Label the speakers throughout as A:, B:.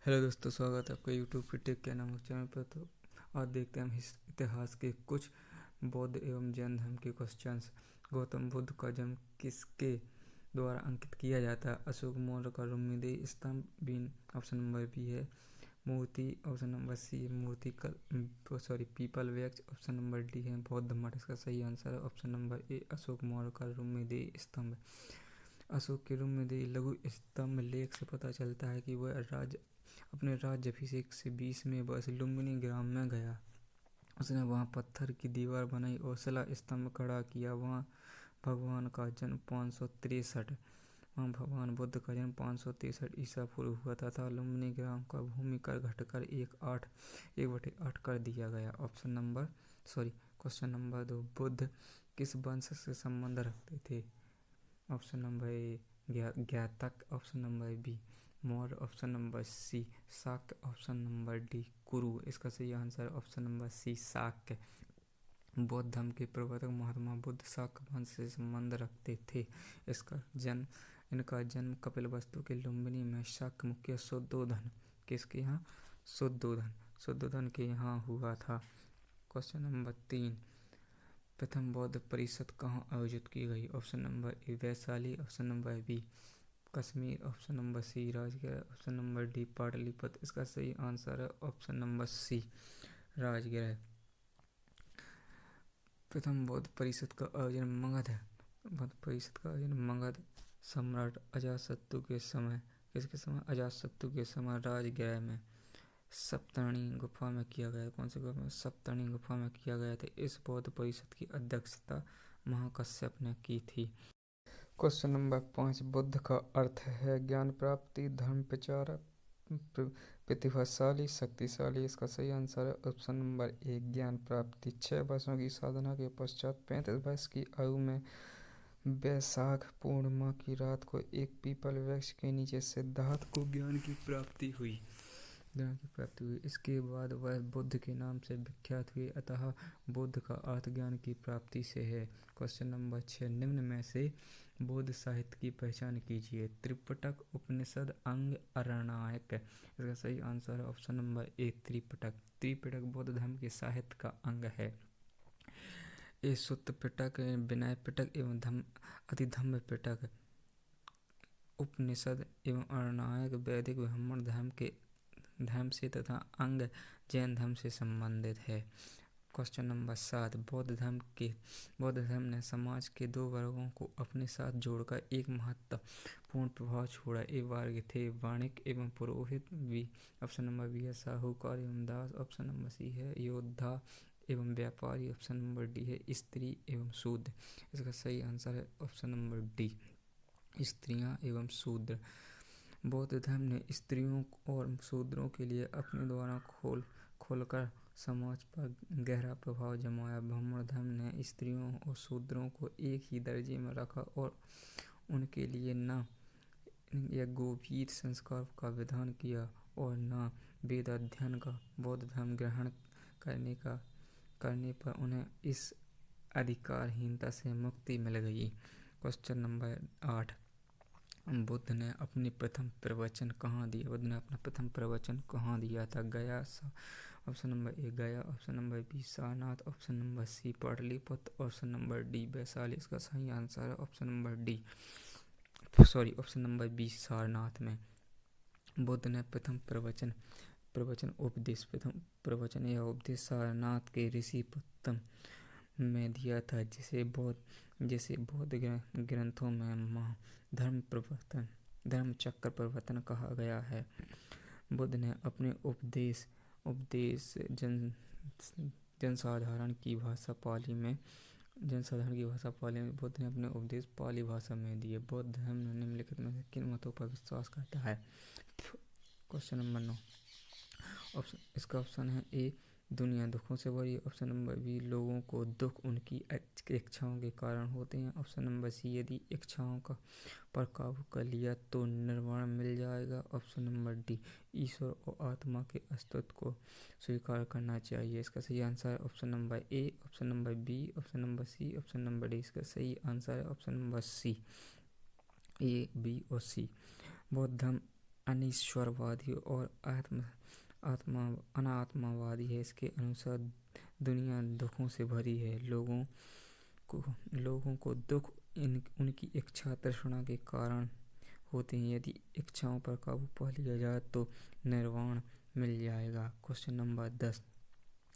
A: Hello दोस्तों, स्वागत है आपका यूट्यूब पे टेक के नामक चैनल पर। तो आज देखते हैं हम इतिहास के कुछ बौद्ध एवं जैन धर्म के क्वेश्चंस। गौतम बुद्ध का जन्म किसके द्वारा अंकित किया जाता है? अशोक मौर्य का रुम्मीदेह स्तंभ बी, ऑप्शन नंबर बी है। मूर्ति, ऑप्शन नंबर सी है। मूर्ति पीपल वृक्ष, ऑप्शन नंबर डी है। बौद्ध मठ, इसका सही आंसर है ऑप्शन नंबर ए, अशोक मौर्य का रुम्मीदेह स्तंभ। अशोक के रुम्मीदेह लघु स्तंभ लेख से पता चलता है कि वह अपने राज्याभिषेक से 20वें वर्ष लुम्बिनी ग्राम में गया। उसने वहां पत्थर की दीवार बनाई और शिला स्तंभ खड़ा किया। वहां भगवान का जन्म 563 वहाँ भगवान बुद्ध का जन्म 563 ईसा पूर्व हुआ तथा लुम्बिनी ग्राम का भूमि कर घटकर 1/8 कर दिया गया। क्वेश्चन नंबर 2, बुद्ध किस वंश से संबंध रखते थे? Option number A, Gyatak, option number B, Maurya, option number C, Shakya, option number D, Kuru. इसका सही answer option number C, Shakya. बौद्ध धर्म के प्रवर्तक महात्मा बुद्ध शाक्य वंश से संबंध रखते थे। इनका जन्म कपिलवस्तु के लुम्बिनी में शाक्य मुखिया शुद्धोधन शुद्धोधन के यहाँ हुआ था। क्वेश्चन नंबर 3, प्रथम बौद्ध परिषद कहाँ आयोजित की गई? Option number A, Vaishali, option number B, Kashmir, option number C, Rajgriha, option number D, Pataliputra. इसका सही आंसर है ऑप्शन नंबर सी, राजगृह। प्रथम बौद्ध परिषद का आयोजन मगध सम्राट अजातशत्रु के समय राजगृह में सप्तर्षि गुफा में किया गया। कौन सी गुफा में? सप्तर्षि गुफा में किया गया था। इस बौद्ध परिषद की अध्यक्षता महाकश्यप ने की थी। क्वेश्चन नंबर 5, बुद्ध का अर्थ है ज्ञान प्राप्ति, धर्म प्रचारक, प्रतिभाशाली, शक्तिशाली। इसका सही आंसर है ऑप्शन नंबर ए, ज्ञान प्राप्ति। 6 वर्षों की साधना के पश्चात 35 वर्ष की आयु में वैशाख पूर्णिमा की रात को एक पीपल वृक्ष के नीचे सिद्धार्थ को ज्ञान की प्राप्ति हुई। इसके बाद वह बुद्ध के नाम से विख्यात हुए, अतः बुद्ध का अर्थ ज्ञान की प्राप्ति से है। क्वेश्चन नंबर 6, निम्न में से बौद्ध साहित्य की पहचान कीजिए। त्रिपिटक, उपनिषद, अंग, अरण्यक। इसका सही आंसर है ऑप्शन नंबर ए, त्रिपिटक। त्रिपिटक बौद्ध धर्म के साहित्य का अंग है। ये सुत्त पिटक, विनय पिटक एवं अधिधम्म पिटक, उपनिषद एवं अरण्यक वैदिक ब्राह्मण धर्म से तथा अंग जैन धर्म से संबंधित है। क्वेश्चन नंबर 7, बौद्ध धर्म ने समाज के 2 वर्गों को अपने साथ जोड़कर एक महत्वपूर्ण प्रभाव छोड़ा। ये वर्ग थे वणिक एवं पुरोहित। ऑप्शन नंबर बी है साहूकार एवं दास, ऑप्शन नंबर सी है योद्धा एवं व्यापारी, ऑप्शन नंबर डी है स्त्री एवं शूद्र। इसका सही आंसर है ऑप्शन नंबर डी, स्त्रियां एवं शूद्र। बौद्ध धर्म ने स्त्रियों और शूद्रों के लिए अपने द्वारा खोलकर समाज पर गहरा प्रभाव जमाया। ब्राह्मण धर्म ने स्त्रियों और शूद्रों को एक ही दर्जे में रखा और उनके लिए न यज्ञोपवीत संस्कार का विधान किया और न वेद अध्ययन का। बौद्ध धर्म ग्रहण करने पर उन्हें इस अधिकारहीनता से मुक्ति मिल गई। क्वेश्चन नंबर 8, बुद्ध ने अपनी प्रथम प्रवचन कहाँ दिया? बुद्ध ने अपना प्रथम प्रवचन कहाँ दिया था? गया, option number A Gaya, option number B Sarnath, option number C Pataliputra, option number D Vaishali. इसका सही आंसर है ऑप्शन नंबर बी सारनाथ में। बुद्ध ने प्रथम उपदेश सारनाथ के ऋषि पुत्तम में दिया था, जिसे बौद्ध ग्रंथों में धर्म चक्र प्रवर्तन कहा गया है। बुद्ध ने अपने उपदेश जनसाधारण की भाषा पाली में बुद्ध ने अपने उपदेश पाली भाषा में दिए। बौद्ध धर्म निम्नलिखित में से किन मतों पर विश्वास करता है? क्वेश्चन नंबर 9, इसका ऑप्शन है ए, दुनिया दुखों से भरी। ऑप्शन नंबर बी, लोगों को दुख उनकी इच्छाओं के कारण होते हैं। ऑप्शन नंबर सी, यदि इच्छाओं पर काबू कर लिया तो निर्वाण मिल जाएगा। ऑप्शन नंबर डी, ईश्वर और आत्मा के अस्तित्व को स्वीकार करना चाहिए। इसका सही आंसर है option number A, option number B, option number C, option number D. इसका सही आंसर है option number C, A, B और सी। बौद्ध धर्म अनीश्वरवादी और अनात्मावादी है। इसके अनुसार दुनिया दुखों से भरी है। लोगों को दुख उनकी इच्छा तृष्णा के कारण होते हैं। यदि इच्छाओं पर काबू पा लिया जाए तो निर्वाण मिल जाएगा। Question number 10।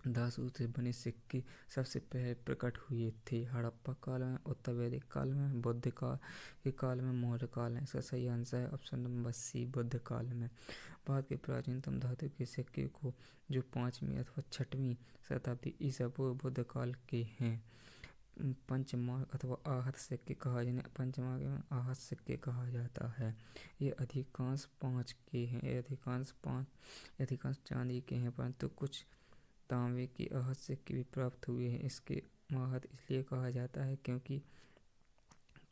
A: धातु से बने सिक्के सबसे पहले प्रकट हुए थे हड़प्पा काल में, उत्तर वैदिक काल में, बुद्ध काल के काल में, मौर्य काल में। इसका सही आंसर है ऑप्शन नंबर सी, बुद्ध काल में। भारत के प्राचीनतम धातु के सिक्के को जो 5वीं अथवा 6वीं शताब्दी ईसा पूर्व बुद्ध काल के हैं पंचमार्क अथवा आहत सिक्के कहा, जिन्हें पंचमार्क एवं आहत सिक्के कहा जाता है। ये अधिकांश 5 के हैं। ये अधिकांश चांदी के हैं, परंतु कुछ तांबे के आहत सिक्के भी प्राप्त हुए हैं। इसके आहत इसलिए कहा जाता है क्योंकि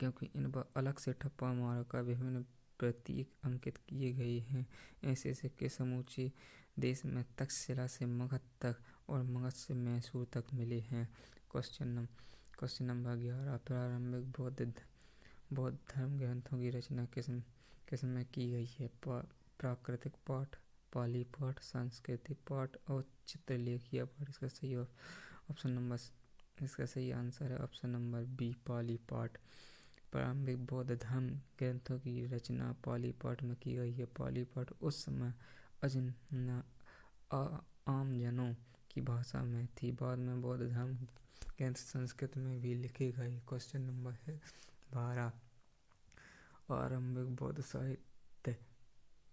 A: इन पर अलग से ठप्पा मारकर विभिन्न प्रतीक अंकित किए गए हैं। ऐसे सिक्के समूचे देश में तक्षशिला से मगध तक और मगध से मैसूर तक मिले हैं। Question number 11। प्रारंभिक बौद्ध धर्म ग्रंथों की रचना किस में की गई है? प्राकृतिक पाठ, पाली पाठ, संस्कृत पाठ और चित्रलेखीय पाठ। इसका सही आंसर है ऑप्शन नंबर बी, पाली पाठ। प्रारंभिक बौद्ध धर्म ग्रंथों की रचना पाली पाठ में की गई है। पाली पाठ उस समय आम जनों की भाषा में थी। बाद में बौद्ध धर्म ग्रंथ संस्कृत में भी लिखे गए। क्वेश्चन नंबर है 12। आरंभिक बौद्ध साहित्य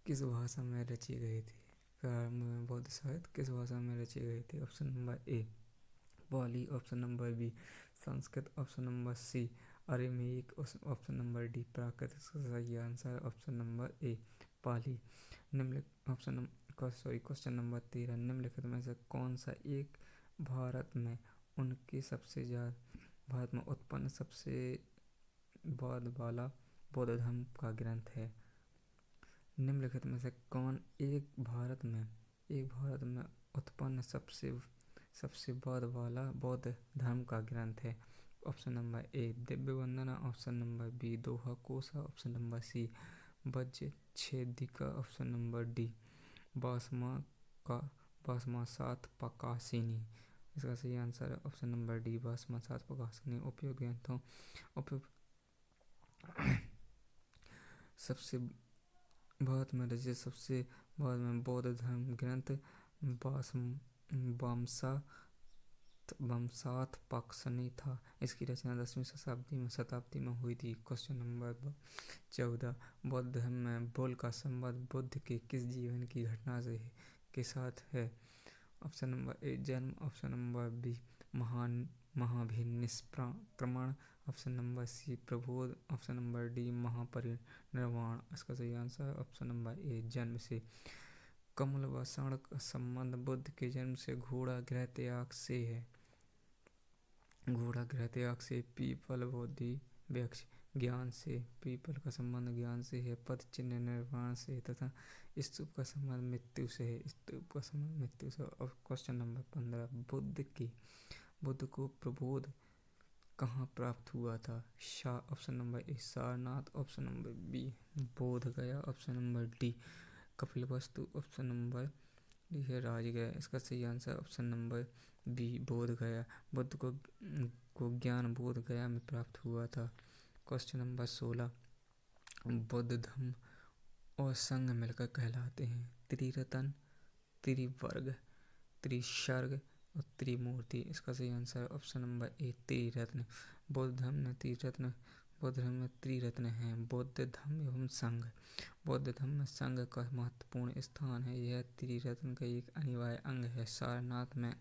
A: किस भाषा में रची गई थी? प्रारंभ में बौद्ध साहित्य किस भाषा में रचे गए थे? Option number A, Pali. Option number B, Sanskrit. Option number C, Aramaic. Option number D, Prakrit. सही answer option number A, Pali. Question number 13। निम्नलिखित में से कौन सा एक भारत में उत्पन्न सबसे बाद वाला बौद्ध धर्म का ग्रंथ है? निम्नलिखित में से कौन एक भारत में उत्पन्न सबसे बाद वाला बौद्ध धर्म का ग्रंथ है? Option number A, Divya Vandana. Option number B, Doha Kosa. Option number C, Vajracchedika. Option number D, Bhasmasat Prakashini. इसका सही आंसर है option number D, Bhasmasat Prakashini. सबसे भारत में रचित सबसे बाद में बौद्ध धर्म ग्रंथ वमसात पाक्षाणी था। इसकी रचना 10वीं शताब्दी में हुई थी। Question number 14। बौद्ध धर्म में बुल का संबंध बुद्ध के किस जीवन की घटना के साथ है? ऑप्शन नंबर ए, जन्म। ऑप्शन नंबर बी, महाभिनिष्क्रमण। ऑप्शन नंबर सी, प्रबोध। ऑप्शन नंबर डी, महापरिनिर्वाण। इसका सही आंसर है ऑप्शन नंबर ए, जन्म से। कमलवसन का संबंध बुद्ध के जन्म से घोड़ा गृह त्याग से है। पीपल बोधि वृक्ष ज्ञान से। पीपल का संबंध ज्ञान से है। पद चिन्ह निर्वाण से तथा स्तूप का संबंध मृत्यु से है। और क्वेश्चन नंबर 15। बुद्ध को प्रबोध कहाँ प्राप्त हुआ था? Option number A, Sarnath. Option number B, Bodh Gaya. Option number D, Kapilavastu. Option number D है राजगृह। इसका सही answer option number B, Bodh गया। बुद्ध को ज्ञान बोध गया में प्राप्त हुआ था। Question number 16। बौद्ध धर्म और संघ मिलकर कहलाते हैं त्रिरत्न, त्रिवर्ग, त्रिसर्ग और त्रिमूर्ति। इसका सही आंसर ऑप्शन नंबर ए, त्रिरत्न। बौद्ध धर्म में त्रिरत्न हैं, बौद्ध धर्म एवं संघ। बौद्ध धर्म में संघ का महत्वपूर्ण स्थान है। यह त्रिरत्न का एक अनिवार्य अंग है। सारनाथ में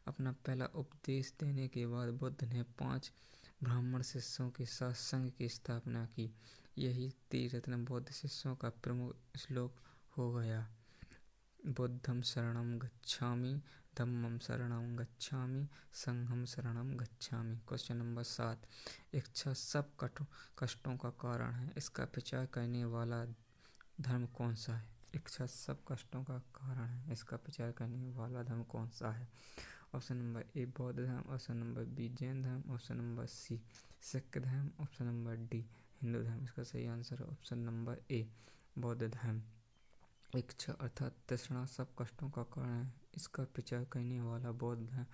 A: अपना पहला उपदेश देने के बाद बुद्ध ने 5 ब्राह्मण शिष्यों के साथ संघ की स्थापना की। यही त्रिरत्न बौद्ध शिष्यों का प्रमुख श्लोक हो गया। बुद्धं शरणं गच्छामि, धम्मं शरणं गच्छामि, संघं शरणं गच्छामि। Question number 7। इच्छा सब कष्टों का कारण है। इसका प्रचार करने वाला धर्म कौन सा है? इच्छा सब कष्टों का कारण है। इसका प्रचार करने वाला धर्म कौन सा है? ऑप्शन नंबर ए, बौद्ध धर्म। ऑप्शन नंबर बी, जैन धर्म। ऑप्शन नंबर सी, सिख धर्म। ऑप्शन नंबर डी, हिंदू धर्म। इसका सही आंसर है ऑप्शन नंबर ए, बौद्ध धर्म। इच्छा अर्थात तृष्णा सब कष्टों का कारण है। इसका प्रचार करने वाला बौद्ध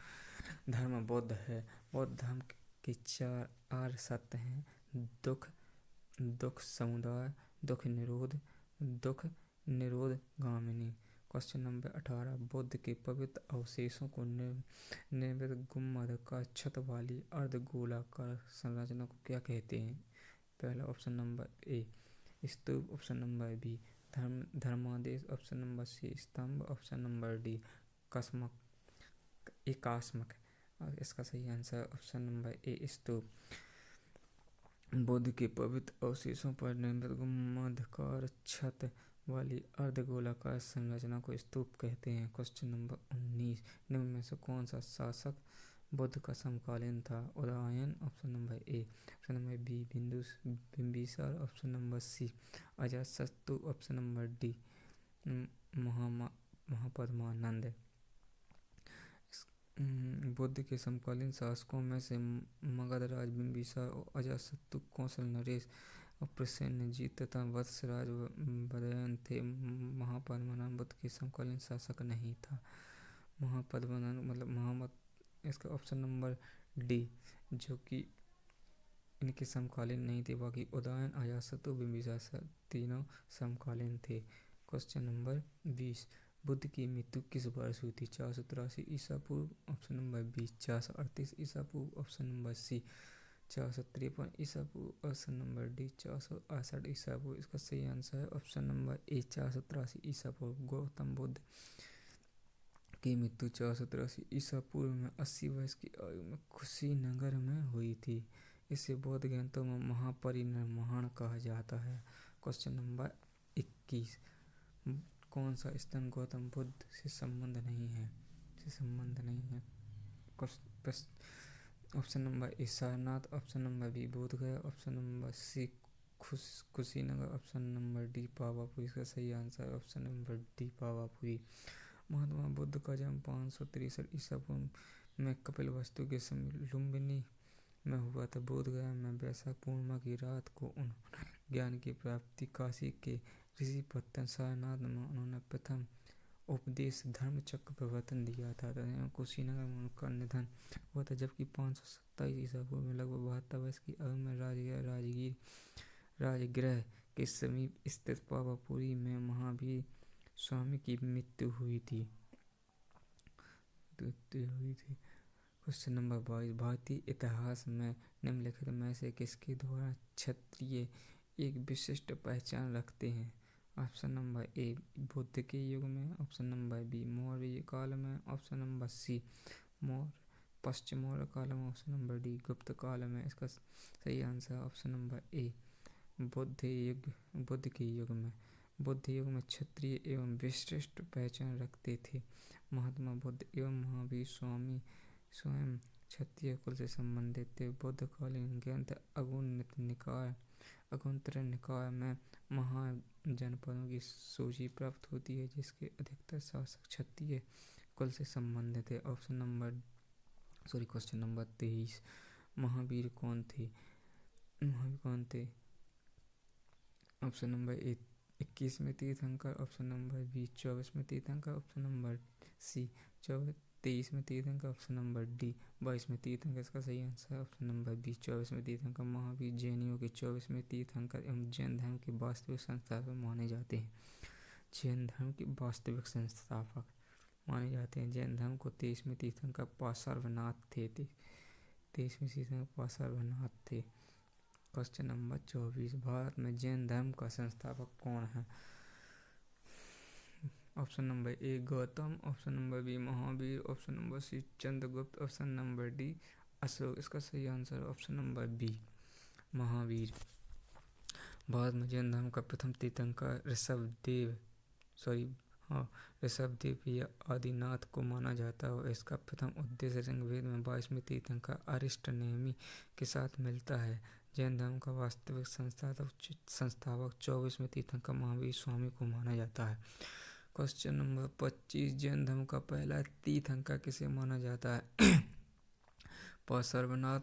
A: धर्म बौद्ध है। बौद्ध धर्म के 4 आर्य सत्य हैं: दुख समुदाय, दुख निरोध गामिनी। क्वेश्चन नंबर 18, बुद्ध के पवित्र अवशेषों को निर्मित गुम्बद का छत वाली अर्धगोलाकार संरचना को क्या कहते हैं? पहला option number A stupa, option number B धर्मादेश, ऑप्शन नंबर सी स्तंभ, ऑप्शन नंबर डी एकास्मक। और इसका सही answer option number A stupa. Buddha के पवित्र अवशेषों पर निर्मित गुम्बदकार छत वाली अर्धगोलाकार संरचना को स्तूप कहते हैं। क्वेश्चन नंबर 19, निम्न में से कौन सा शासक बुद्ध का समकालीन था? Udayan, option number A, option number B Bimbisara, option number C Ajatashatru, option number D Mahapadmananda. Buddha के समकालीन शासकों में से मगध राज बिंबिसार और अजातशत्रु कौशल नरेश और प्रसेनजीत तथा वत्सराज उदयन थे। महापद्मानंद बुद्ध के समकालीन शासक नहीं था। महापद्मानंद मतलब मोहम्मद, इसका ऑप्शन नंबर डी, जो कि इनके समकालीन नहीं थे। बाकी उदयन, अजातशत्रु, बिंबिसार तीनों समकालीन थे। क्वेश्चन नंबर 20, बुद्ध की मृत्यु किस वर्ष हुई थी? 483 ईसा पूर्व, ऑप्शन नंबर बी 438 ईसा पूर्व, ऑप्शन नंबर सी 453 ईसा पूर्व, ऑप्शन नंबर डी 468 ईसा पूर्व। इसका सही आंसर है ऑप्शन नंबर ए 483 ईसा पूर्व। गौतम बुद्ध की मृत्यु 483 ईसा पूर्व में 80 वर्ष की आयु में कुशीनगर में हुई थी। इसे बौद्ध ग्रंथों में महापरिनिर्वाण कहा जाता है। क्वेश्चन नंबर 21, कौन सा स्थान गौतम बुद्ध से संबंध नहीं है? Option number A Sarnath, option number B Bodhgaya, option number C Kushinagar, option number D Pavapuri. इसका सही आंसर है option number D Pavapuri. Mahatma Buddha का जन्म 563 ईसा पूर्व में कपिलवस्तु के समीप लुम्बिनी में हुआ था। बोधगया में वैशाख पूर्णिमा की रात को उन्होंने ज्ञान की प्राप्ति। काशी के ऋषि पत्तन सारनाथ में उन्होंने प्रथम उपदेश धर्म चक्र प्रवर्तन दिया था। कुशीनगर में उनका निधन हुआ था, जबकि 527 ईसा पूर्व में लगभग 72 वर्ष की आयु में राजगृह के समीप स्थित पावापुरी में महावीर स्वामी की मृत्यु हुई थी। क्वेश्चन नंबर 22, भारतीय इतिहास में निम्नलिखित में से किसके द्वारा क्षत्रिय एक विशिष्ट पहचान रखते हैं? ऑप्शन नंबर ए बुद्ध के युग में, ऑप्शन नंबर बी मौर्य काल में, ऑप्शन नंबर सी पश्चिम मौर्य काल में, ऑप्शन नंबर डी गुप्त काल में। इसका सही आंसर ऑप्शन नंबर ए बुद्ध के युग में। बुद्ध युग में क्षत्रिय एवं विशिष्ट पहचान रखते थे। महात्मा बुद्ध एवं महावीर स्वामी स्वयं क्षत्रिय कुल से संबंधित थे। बुद्धकालीन ग्रंथ अगुंतर निकाय में महाजनपदों की सूची प्राप्त होती है, जिसके अधिकतर शासक क्षत्रिय कुल से संबंधित है। क्वेश्चन नंबर 23, महावीर कौन थे? ऑप्शन नंबर ए 21वें तीर्थंकर, ऑप्शन नंबर बी 24वें तीर्थंकर, ऑप्शन नंबर सी 23वें तीर्थंकर, ऑप्शन नंबर डी 22वें तीर्थंकर। इसका सही आंसर है ऑप्शन नंबर बी 24वें तीर्थंकर। महावीर जैनियों के 24वें तीर्थंकर एवं जैन धर्म के वास्तविक संस्थापक माने जाते हैं। जैन धर्म के वास्तविक संस्थापक माने जाते हैं। जैन धर्म को 23वें तीर्थंकर पार्श्वनाथ थे। क्वेश्चन नंबर 24, भारत में जैन धर्म का संस्थापक कौन है? Option number A Gautam, option number B Mahavir, option number C Chandragupta, option number D Ashok. इसका सही answer option number B Mahavir. Bharat में जैन धर्म का प्रथम तीर्थंकर ऋषभदेव या आदिनाथ को माना जाता है और इसका प्रथम उद्देश्य ऋग्वेद में 22वें तीर्थंकर अरिष्टनेमि के साथ मिलता है। जैन धर्म का वास्तविक संस्थापक 24वें तीर्थंकर महावीर स्वामी को माना जाता है। क्वेश्चन नंबर 25, जैन धर्म का पहला तीर्थंकर किसे माना जाता है? Parshvanath,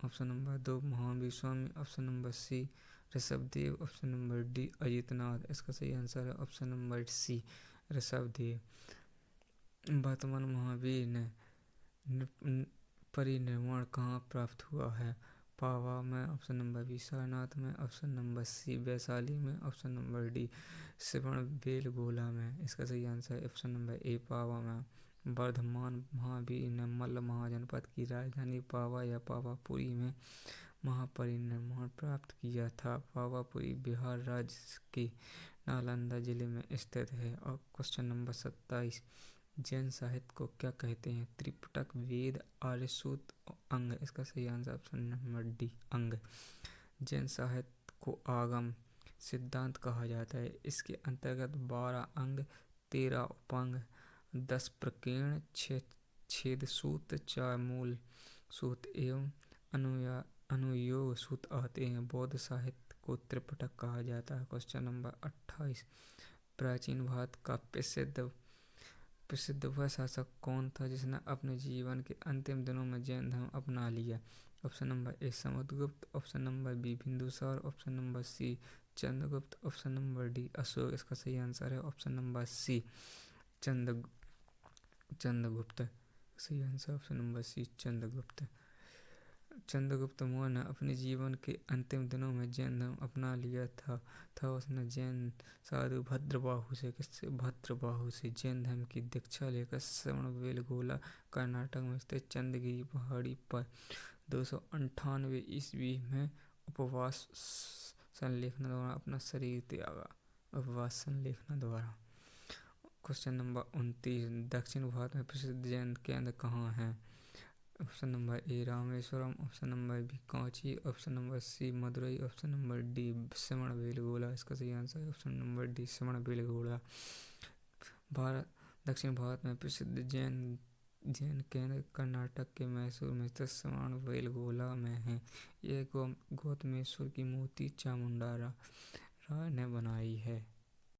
A: option number 2 Mahavir Swami, option number C Rishabhdev. Option number D Ajitnath. इसका सही आंसर है ऑप्शन नंबर सी ऋषभदेव। वर्तमान महावीर ने परिनिर्वाण कहाँ प्राप्त हुआ है? पावा में। ऑप्शन नंबर बी सारनाथ में। ऑप्शन नंबर सी वैशाली में। ऑप्शन नंबर डी श्रवणबेलगोला में। इसका सही आंसर है ऑप्शन नंबर ए पावा में। वर्धमान महावीर ने मल्ल महाजनपद की राजधानी पावा या पावापुरी में महापरिनिर्वाण प्राप्त किया था। पावापुरी बिहार राज्य के नालंदा जिले में स्थित है। और क्वेश्चन नंबर 27, जैन साहित्य को क्या कहते हैं? त्रिपिटक, वेद, आर्यसूत्र, अंग। इसका सही आंसर ऑप्शन नंबर डी अंग। जैन साहित्य को आगम सिद्धांत कहा जाता है। इसके अंतर्गत 12 अंग, 13 उपांग, 10 प्रकीर्ण, 6 छेद सूत्र, 4 मूल सूत्र एवं अनुयोग सूत्र आते हैं। बौद्ध साहित्य को त्रिपिटक कहा जाता है। क्वेश्चन नंबर 28, प्राचीन भारत का प्रसिद्ध वह शासक कौन था जिसने अपने जीवन के अंतिम दिनों में जैन धर्म अपना लिया? Option number A Samudragupta. Option number B Bindusara. Option number C Chandragupta. Option number D Ashok. इसका सही आंसर है ऑप्शन नंबर सी चंद्रगुप्त। सही answer option number C Chandragupta. Chandragupta Maurya ने अपने जीवन के अंतिम दिनों में जैन धर्म अपना लिया था उसने जैन साधु भद्रबाहु से जैन धर्म की दीक्षा लेकर श्रवणबेलगोला कर्नाटक में स्थित चंद्रगिरी पहाड़ी पर 298 ईस्वी में उपवास संलेखना द्वारा अपना शरीर त्यागा। उपवास संलेखना द्वारा। क्वेश्चन नंबर 29, दक्षिण भारत में प्रसिद्ध जैन केंद्र कहाँ हैं? Option number A Rameswaram. Option number B Kanchi. Option number C Madurai. Option number D Shravanabelagola. इसका सही आंसर है ऑप्शन नंबर डी श्रवणबेलगोला। दक्षिण भारत में प्रसिद्ध जैन केंद्र कर्नाटक के मैसूर में स्थित श्रवणबेलगोला में है। यह गौतमेश्वर की मूर्ति चामुंडा राय ने बनाई है।